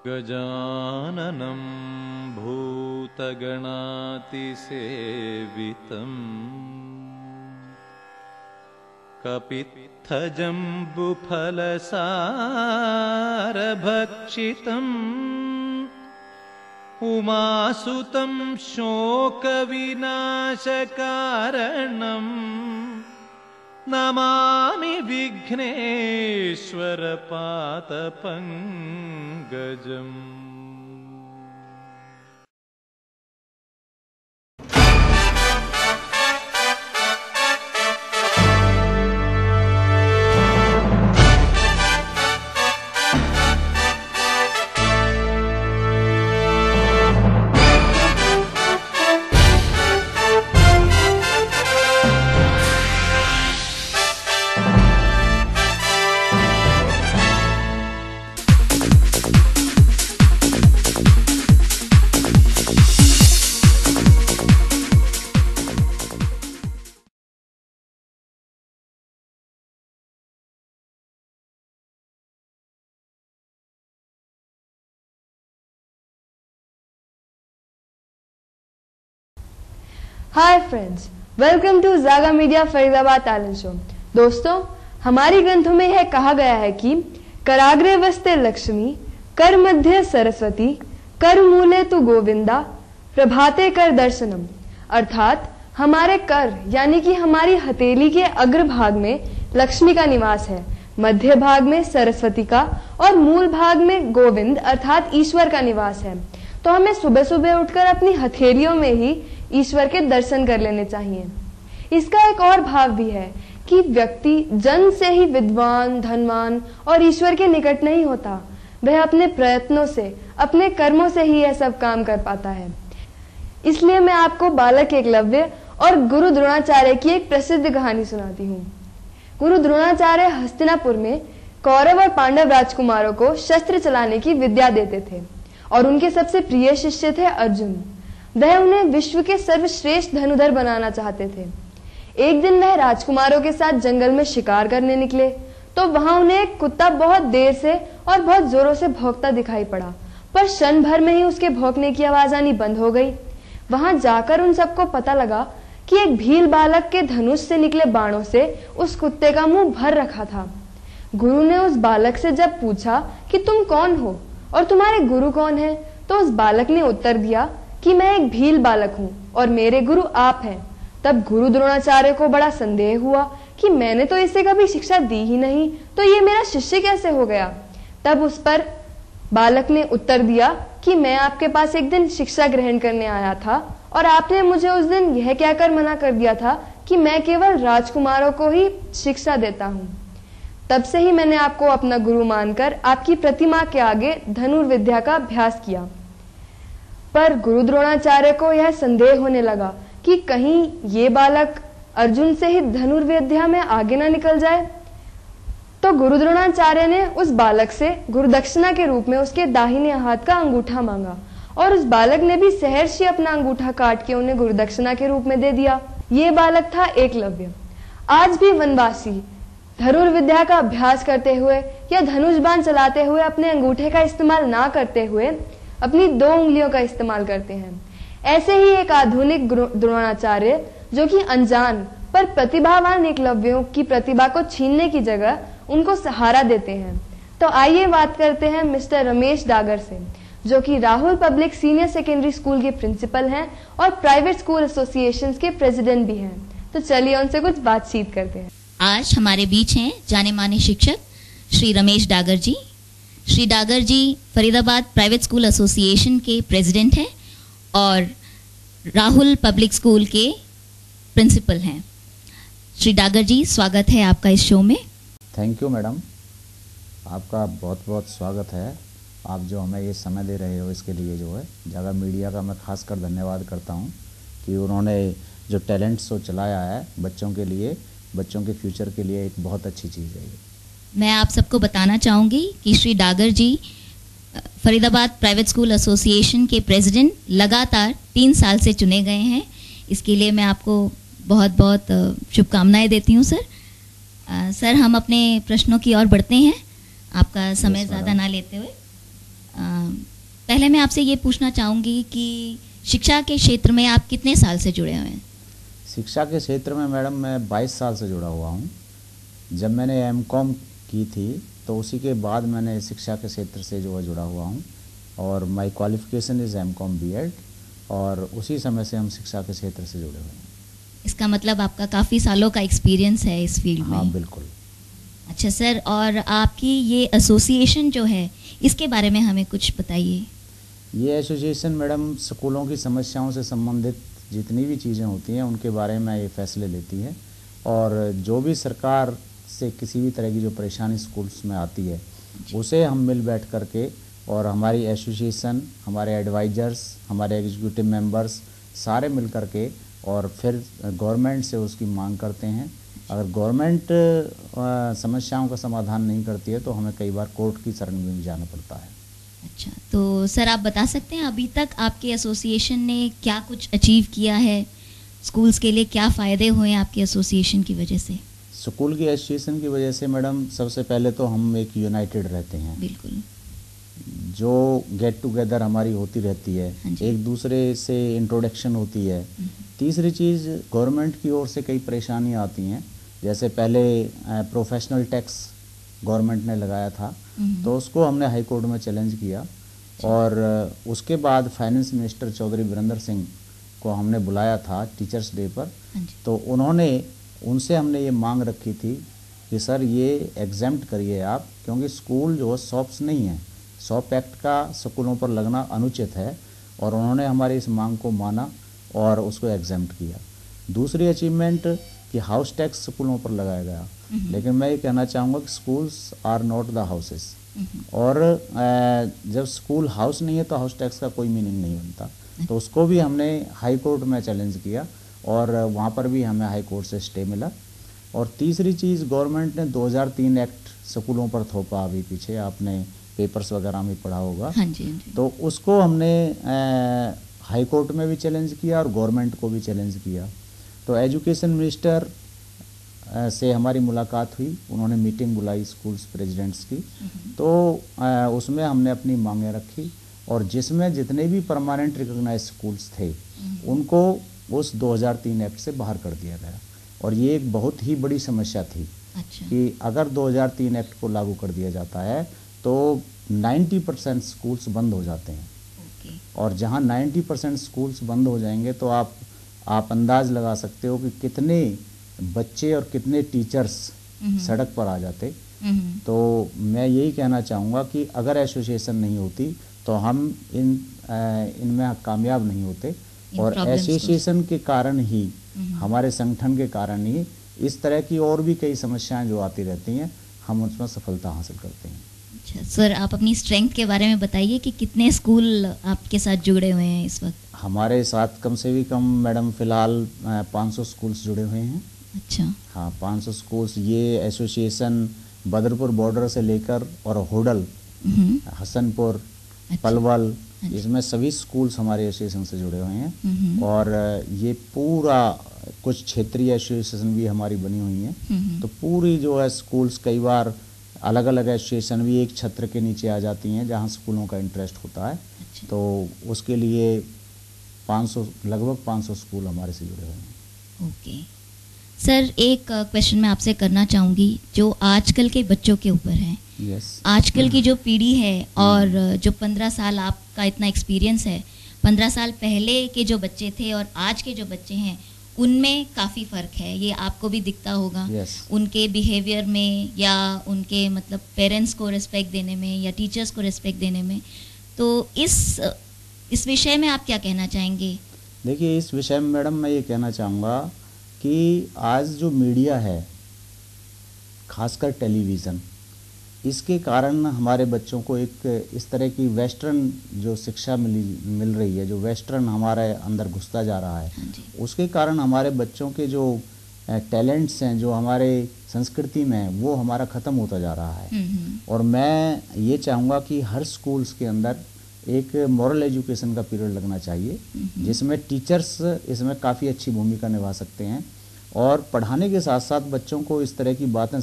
गजाननं भूतगणातिसेवितं कपित्थजम्बुफलसारभक्षितम् उमासुतं शोकविनाशकारणम् Namami विघ्नेश्वरपादपङ्कजम्। Hi friends, welcome to जागा media Faridabad talent show. दोस्तों, हमारी ग्रंथों में यह कहा गया है कि कराग्रे वस्ते लक्ष्मी, कर मध्य सरस्वती, कर मूले तु गोविंदा, प्रभाते कर दर्शनम। अर्थात हमारे कर यानी कि हमारी हथेली के अग्रभाग में लक्ष्मी का निवास है, मध्य भाग में सरस्वती का और मूल भाग में गोविंद अर्थात ईश्वर का निवास है। तो हमें सुबह सुबह उठकर अपनी हथेलियों में ही ईश्वर के दर्शन कर लेने चाहिए। इसका एक और भाव भी है कि व्यक्ति जन्म से ही विद्वान, धनवान और ईश्वर के निकट नहीं होता, वह अपने प्रयत्नों से, अपने कर्मों से ही यह सब काम कर पाता है। इसलिए मैं आपको बालक एकलव्य और गुरु द्रोणाचार्य की एक प्रसिद्ध कहानी सुनाती हूँ। गुरु द्रोणाचार्य हस्तिनापुर में कौरव और पांडव राजकुमारों को शस्त्र चलाने की विद्या देते थे और उनके सबसे प्रिय शिष्य थे अर्जुन। वह उन्हें विश्व के सर्वश्रेष्ठ धनुधर बनाना चाहते थे। एक दिन वह राजकुमारों के साथ जंगल में शिकार करने निकले तो वहां उन्हें एक कुत्ता बहुत देर से और बहुत जोरों से भौंकता दिखाई पड़ा, पर क्षण भर में ही उसके भौंकने की आवाज आनी बंद हो गई। वहां जाकर उन सबको पता लगा कि एक भील बालक के धनुष से निकले बाणों से उस कुत्ते का मुंह भर रखा था। गुरु ने उस बालक से जब पूछा कि तुम कौन हो और तुम्हारे गुरु कौन है, तो उस बालक ने उत्तर दिया कि मैं एक भील बालक हूँ और मेरे गुरु आप हैं। तब गुरु द्रोणाचार्य को बड़ा संदेह हुआ कि मैंने तो इसे कभी शिक्षा दी ही नहीं, तो ये मेरा शिष्य कैसे हो गया। तब उस पर बालक ने उत्तर दिया कि मैं आपके पास एक दिन शिक्षा ग्रहण करने आया था और आपने मुझे उस दिन यह कहकर मना कर दिया था कि मैं केवल राजकुमारों को ही शिक्षा देता हूँ। तब से ही मैंने आपको अपना गुरु मानकर आपकी प्रतिमा के आगे धनुर्विद्या का अभ्यास किया। पर गुरु द्रोणाचार्य को यह संदेह होने लगा कि कहीं ये बालक अर्जुन से ही धनुर्विद्या में आगे न निकल जाए। तो गुरु द्रोणाचार्य ने उस बालक से गुरुदक्षिणा के रूप में उसके दाहिने हाथ का अंगूठा मांगा और उस बालक ने भी सहर्ष अपना अंगूठा काट के उन्हें गुरुदक्षिणा के रूप में दे दिया। ये बालक था एकलव्य। आज भी वनवासी धनुर्विद्या का अभ्यास करते हुए या धनुष बाण चलाते हुए अपने अंगूठे का इस्तेमाल ना करते हुए अपनी 2 उंगलियों का इस्तेमाल करते हैं। ऐसे ही एक आधुनिक द्रोणाचार्य जो कि अनजान पर प्रतिभावान एकलव्यों की प्रतिभा को छीनने की जगह उनको सहारा देते हैं। तो आइए बात करते हैं मिस्टर रमेश डागर से, जो कि Rahul public senior secondary school के प्रिंसिपल हैं और प्राइवेट स्कूल एसोसिएशन के प्रेसिडेंट भी हैं। तो चलिए उनसे कुछ बातचीत करते हैं। आज हमारे बीच हैं जाने माने शिक्षक श्री रमेश डागर जी। श्री डागर जी फरीदाबाद प्राइवेट स्कूल एसोसिएशन के प्रेसिडेंट हैं और राहुल पब्लिक स्कूल के प्रिंसिपल हैं। श्री डागर जी, स्वागत है आपका इस शो में। थैंक यू मैडम, आपका बहुत बहुत स्वागत है। आप जो हमें ये समय दे रहे हो इसके लिए जो है जागा मीडिया का मैं खासकर धन्यवाद करता हूँ कि उन्होंने जो टैलेंट शो चलाया है बच्चों के लिए, बच्चों के फ्यूचर के लिए एक बहुत अच्छी चीज़ है। मैं आप सबको बताना चाहूँगी कि श्री डागर जी फरीदाबाद प्राइवेट स्कूल एसोसिएशन के प्रेसिडेंट लगातार 3 साल से चुने गए हैं। इसके लिए मैं आपको बहुत बहुत शुभकामनाएं देती हूँ सर। सर, हम अपने प्रश्नों की ओर बढ़ते हैं, आपका समय ज़्यादा ना लेते हुए। पहले मैं आपसे ये पूछना चाहूँगी कि शिक्षा के क्षेत्र में आप कितने साल से जुड़े हुए हैं? शिक्षा के क्षेत्र में मैडम मैं 22 साल से जुड़ा हुआ हूँ। जब मैंने एमकॉम की थी तो उसी के बाद मैंने शिक्षा के क्षेत्र से जो है जुड़ा हुआ हूँ, और my qualification is MCom BEd, और उसी समय से हम शिक्षा के क्षेत्र से जुड़े हुए हैं। इसका मतलब आपका काफ़ी सालों का एक्सपीरियंस है इस फील्ड में। हाँ बिल्कुल। अच्छा सर, और आपकी ये एसोसिएशन जो है इसके बारे में हमें कुछ बताइए। ये एसोसिएशन मैडम स्कूलों की समस्याओं से संबंधित जितनी भी चीज़ें होती हैं उनके बारे में ये फैसले लेती है, और जो भी सरकार से किसी भी तरह की जो परेशानी स्कूल्स में आती है उसे हम मिल बैठ करके, और हमारी एसोसिएशन, हमारे एडवाइज़र्स, हमारे एग्जीक्यूटिव मेंबर्स सारे मिल करके, और फिर गवर्नमेंट से उसकी मांग करते हैं। अगर गवर्नमेंट समस्याओं का समाधान नहीं करती है तो हमें कई बार कोर्ट की शरण में भी जाना पड़ता है। अच्छा, तो सर आप बता सकते हैं अभी तक आपके एसोसिएशन ने क्या कुछ अचीव किया है, स्कूल्स के लिए क्या फ़ायदे हुए हैं आपके एसोसिएशन की वजह से? स्कूल की एसोसिएशन की वजह से मैडम सबसे पहले तो हम एक यूनाइटेड रहते हैं। बिल्कुल। जो गेट टुगेदर हमारी होती रहती है, हाँ जी। एक दूसरे से इंट्रोडक्शन होती है। तीसरी चीज़, गवर्नमेंट की ओर से कई परेशानियाँ आती हैं, जैसे पहले प्रोफेशनल टैक्स गवर्नमेंट ने लगाया था तो उसको हमने हाई कोर्ट में चैलेंज किया, और उसके बाद फाइनेंस मिनिस्टर चौधरी वीरेंद्र सिंह को हमने बुलाया था टीचर्स डे पर। हाँ जी। तो उनसे हमने ये मांग रखी थी कि सर ये एग्जेम्प्ट करिए आप, क्योंकि स्कूल जो शॉप्स नहीं है, शॉप एक्ट का स्कूलों पर लगना अनुचित है, और उन्होंने हमारी इस मांग को माना और उसको एग्जेम्प्ट किया। दूसरी अचीवमेंट कि हाउस टैक्स स्कूलों पर लगाया गया, लेकिन मैं ये कहना चाहूँगा कि schools are not the houses, और जब स्कूल हाउस नहीं है तो हाउस टैक्स का कोई मीनिंग नहीं बनता। तो उसको भी हमने हाई कोर्ट में चैलेंज किया, और वहाँ पर भी हमें हाई कोर्ट से स्टे मिला। और तीसरी चीज़, गवर्नमेंट ने 2003 एक्ट स्कूलों पर थोपा, अभी पीछे आपने पेपर्स वगैरह में पढ़ा होगा। हाँ जी, हाँ जी। तो उसको हमने हाई कोर्ट में भी चैलेंज किया और गवर्नमेंट को भी चैलेंज किया। तो एजुकेशन मिनिस्टर से हमारी मुलाकात हुई, उन्होंने मीटिंग बुलाई स्कूल्स प्रेसिडेंट्स की, तो उसमें हमने अपनी मांगें रखी, और जिसमें जितने भी परमानेंट रिकॉग्नाइज्ड स्कूल्स थे उनको उस 2003 एक्ट से बाहर कर दिया गया। और ये एक बहुत ही बड़ी समस्या थी। अच्छा। कि अगर 2003 एक्ट को लागू कर दिया जाता है तो 90% स्कूल्स बंद हो जाते हैं। ओके। और जहां 90% स्कूल्स बंद हो जाएंगे तो आप अंदाज लगा सकते हो कि कितने बच्चे और कितने टीचर्स सड़क पर आ जाते। तो मैं यही कहना चाहूँगा कि अगर एसोसिएशन नहीं होती तो हम इनमें कामयाब नहीं होते, और एसोसिएशन के कारण ही, हमारे संगठन के कारण ही इस तरह की और भी कई समस्याएं जो आती रहती हैं हम उसमें सफलता हासिल करते हैं। अच्छा सर, आप अपनी स्ट्रेंथ के बारे में बताइए कि कितने स्कूल आपके साथ जुड़े हुए हैं इस वक्त? हमारे साथ कम से भी कम मैडम फ़िलहाल 500 स्कूल्स जुड़े हुए हैं। अच्छा। हाँ, 500 स्कूल्स। ये एसोसिएशन बदरपुर बॉर्डर से लेकर और होडल, हसनपुर, पलवल, इसमें सभी स्कूल्स हमारे एसोसिएशन से जुड़े हुए हैं। और ये पूरा कुछ क्षेत्रीय एसोसिएशन भी हमारी बनी हुई हैं। तो पूरी जो है स्कूल्स, कई बार अलग अलग एसोसिएशन भी एक छत्र के नीचे आ जाती हैं जहाँ स्कूलों का इंटरेस्ट होता है। अच्छा। तो उसके लिए लगभग 500 स्कूल हमारे से जुड़े हुए हैं। ओके सर, एक क्वेश्चन मैं आपसे करना चाहूँगी जो आजकल के बच्चों के ऊपर है। यस। आजकल की जो पीढ़ी है और जो 15 साल आपका इतना एक्सपीरियंस है, 15 साल पहले के जो बच्चे थे और आज के जो बच्चे हैं उनमें काफ़ी फ़र्क है, ये आपको भी दिखता होगा। Yes. उनके बिहेवियर में या उनके मतलब पेरेंट्स को रिस्पेक्ट देने में या टीचर्स को रिस्पेक्ट देने में। तो इस विषय में आप क्या कहना चाहेंगे? देखिए, इस विषय में मैडम मैं ये कहना चाहूँगा कि आज जो मीडिया है, खासकर टेलीविज़न, इसके कारण हमारे बच्चों को एक इस तरह की वेस्टर्न जो शिक्षा मिल रही है, जो वेस्टर्न हमारे अंदर घुसता जा रहा है, उसके कारण हमारे बच्चों के जो टैलेंट्स हैं, जो हमारे संस्कृति में है, वो हमारा ख़त्म होता जा रहा है। और मैं ये चाहूँगा कि हर स्कूल्स के अंदर एक मॉरल एजुकेशन का पीरियड लगना चाहिए, जिसमें टीचर्स इसमें काफ़ी अच्छी भूमिका निभा सकते हैं और पढ़ाने के साथ साथ बच्चों को इस तरह की बातें